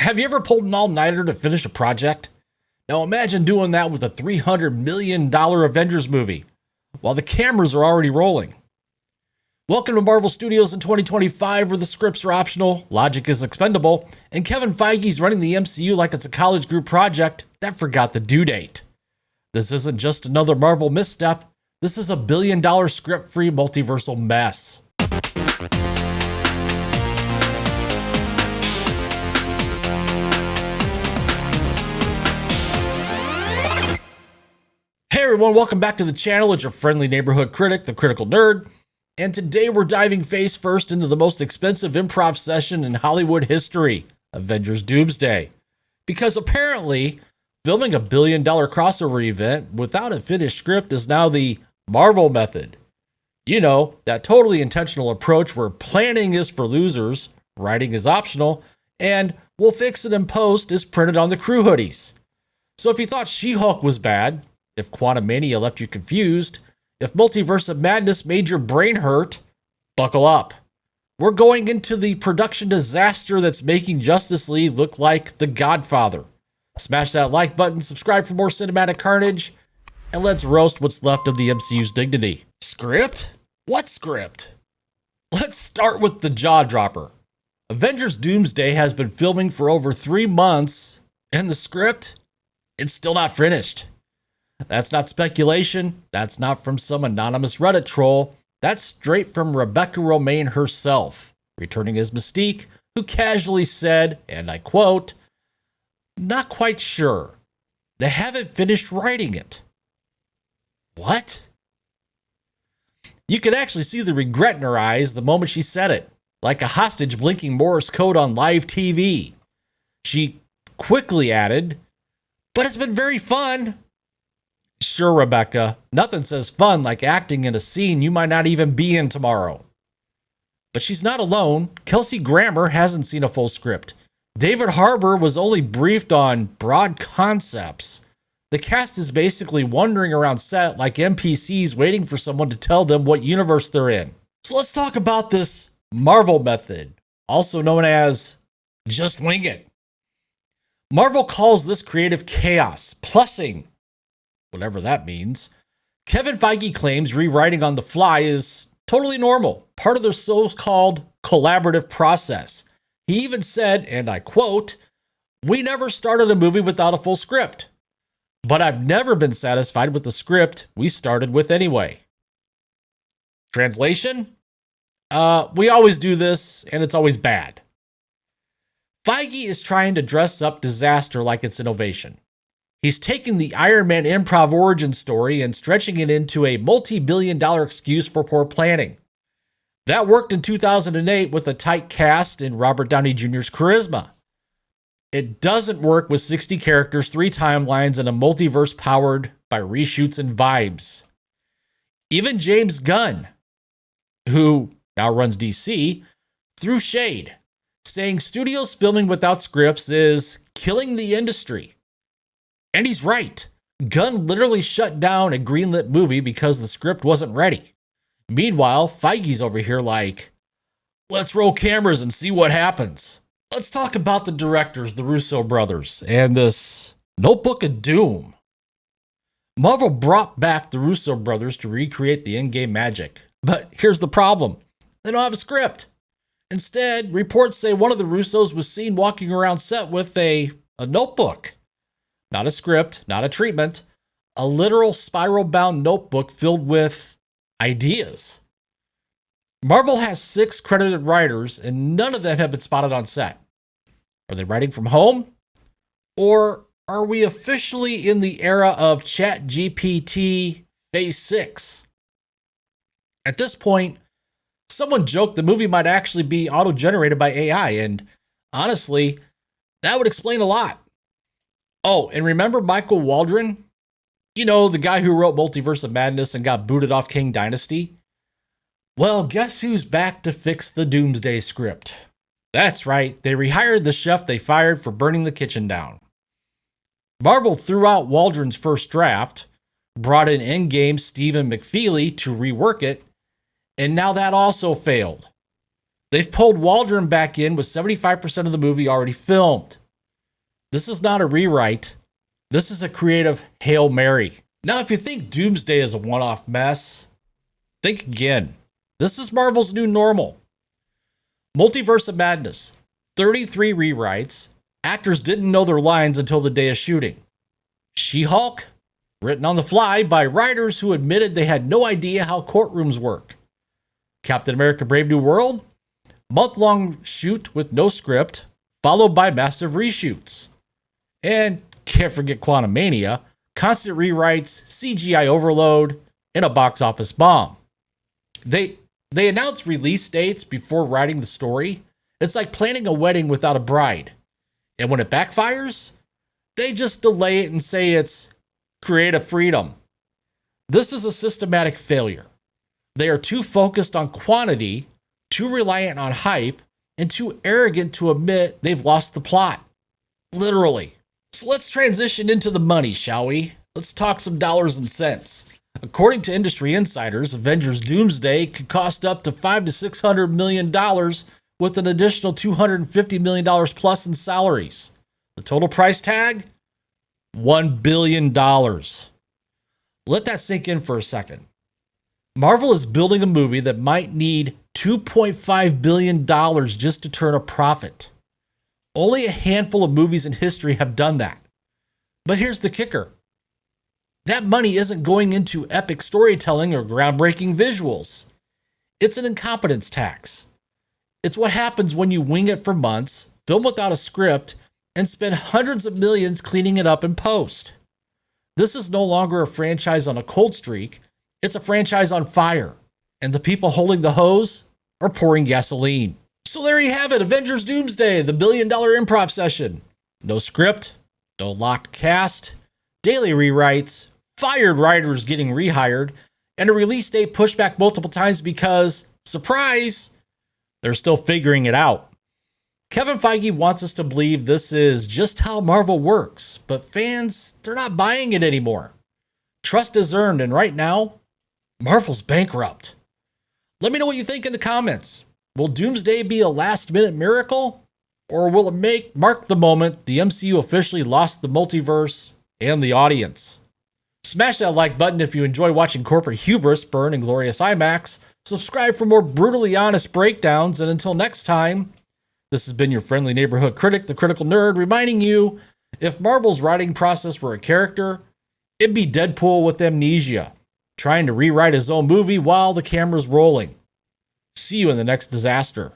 Have you ever pulled an all-nighter to finish a project? Now imagine doing that with a $300 million Avengers movie, while the cameras are already rolling. Welcome to Marvel Studios in 2025, where the scripts are optional, logic is expendable, and Kevin Feige's running the MCU like it's a college group project that forgot the due date. This isn't just another Marvel misstep, this is a billion-dollar script-free multiversal mess. Hey everyone, welcome back to the channel. It's your friendly neighborhood critic, the Critical Nerd. And today we're diving face first into the most expensive improv session in Hollywood history, Avengers Doomsday. Because apparently, filming a billion-dollar crossover event without a finished script is now the Marvel method. You know, that totally intentional approach where planning is for losers, writing is optional, and we'll fix it in post is printed on the crew hoodies. So if you thought She-Hulk was bad, if Quantumania left you confused, if Multiverse of Madness made your brain hurt, buckle up. We're going into the production disaster that's making Justice League look like The Godfather. Smash that like button, subscribe for more cinematic carnage, and let's roast what's left of the MCU's dignity. Script? What script? Let's start with the jaw dropper. Avengers Doomsday has been filming for over 3 months, and the script? It's still not finished. That's not speculation. That's not from some anonymous Reddit troll. That's straight from Rebecca Romijn herself, returning as Mystique, who casually said, and I quote, "Not quite sure. They haven't finished writing it." What? You could actually see the regret in her eyes the moment she said it, like a hostage blinking Morse code on live TV. She quickly added, "But it's been very fun." Sure, Rebecca, nothing says fun like acting in a scene you might not even be in tomorrow. But she's not alone. Kelsey Grammer hasn't seen a full script. David Harbour was only briefed on broad concepts. The cast is basically wandering around set like NPCs waiting for someone to tell them what universe they're in. So let's talk about this Marvel method, also known as just wing it. Marvel calls this creative chaos, plussing, whatever that means. Kevin Feige claims rewriting on the fly is totally normal, part of their so-called collaborative process. He even said, and I quote, "We never started a movie without a full script, but I've never been satisfied with the script we started with anyway." Translation? We always do this, and it's always bad. Feige is trying to dress up disaster like it's innovation. He's taking the Iron Man improv origin story and stretching it into a multi-billion-dollar excuse for poor planning. That worked in 2008 with a tight cast and Robert Downey Jr.'s charisma. It doesn't work with 60 characters, 3 timelines, and a multiverse powered by reshoots and vibes. Even James Gunn, who now runs DC, threw shade, saying studios filming without scripts is killing the industry. And he's right. Gunn literally shut down a greenlit movie because the script wasn't ready. Meanwhile, Feige's over here like, let's roll cameras and see what happens. Let's talk about the directors, the Russo Brothers, and this Notebook of Doom. Marvel brought back the Russo Brothers to recreate the Endgame magic. But here's the problem. They don't have a script. Instead, reports say one of the Russos was seen walking around set with a notebook. Not a script, not a treatment, a literal spiral-bound notebook filled with ideas. Marvel has 6 credited writers, and none of them have been spotted on set. Are they writing from home? Or are we officially in the era of ChatGPT Phase 6? At this point, someone joked the movie might actually be auto-generated by AI, and honestly, that would explain a lot. Oh, and remember Michael Waldron? You know, the guy who wrote Multiverse of Madness and got booted off King Dynasty? Well, guess who's back to fix the Doomsday script? That's right, they rehired the chef they fired for burning the kitchen down. Marvel threw out Waldron's first draft, brought in Endgame Stephen McFeely to rework it, and now that also failed. They've pulled Waldron back in with 75% of the movie already filmed. This is not a rewrite. This is a creative Hail Mary. Now, if you think Doomsday is a one-off mess, think again. This is Marvel's new normal. Multiverse of Madness. 33 rewrites. Actors didn't know their lines until the day of shooting. She-Hulk. Written on the fly by writers who admitted they had no idea how courtrooms work. Captain America Brave New World. Month-long shoot with no script, followed by massive reshoots. And can't forget Quantumania. Constant rewrites, CGI overload, and a box office bomb. They announce release dates before writing the story. It's like planning a wedding without a bride. And when it backfires, they just delay it and say it's creative freedom. This is a systematic failure. They are too focused on quantity, too reliant on hype, and too arrogant to admit they've lost the plot. Literally. So let's transition into the money, shall we? Let's talk some dollars and cents. According to industry insiders, Avengers Doomsday could cost up to $500 to $600 million with an additional $250 million plus in salaries. The total price tag? $1 billion. Let that sink in for a second. Marvel is building a movie that might need $2.5 billion just to turn a profit. Only a handful of movies in history have done that. But here's the kicker. That money isn't going into epic storytelling or groundbreaking visuals. It's an incompetence tax. It's what happens when you wing it for months, film without a script, and spend hundreds of millions cleaning it up in post. This is no longer a franchise on a cold streak. It's a franchise on fire. And the people holding the hose are pouring gasoline. So there you have it, Avengers Doomsday, the $1 billion improv session. No script, no locked cast, daily rewrites, fired writers getting rehired, and a release date pushed back multiple times because, surprise, they're still figuring it out. Kevin Feige wants us to believe this is just how Marvel works, but fans, they're not buying it anymore. Trust is earned, and right now, Marvel's bankrupt. Let me know what you think in the comments. Will Doomsday be a last-minute miracle? Or will it mark the moment the MCU officially lost the multiverse and the audience? Smash that like button if you enjoy watching corporate hubris burn in glorious IMAX. Subscribe for more brutally honest breakdowns, and until next time, this has been your friendly neighborhood critic, the Critical Nerd, reminding you, if Marvel's writing process were a character, it'd be Deadpool with amnesia, trying to rewrite his own movie while the camera's rolling. See you in the next disaster.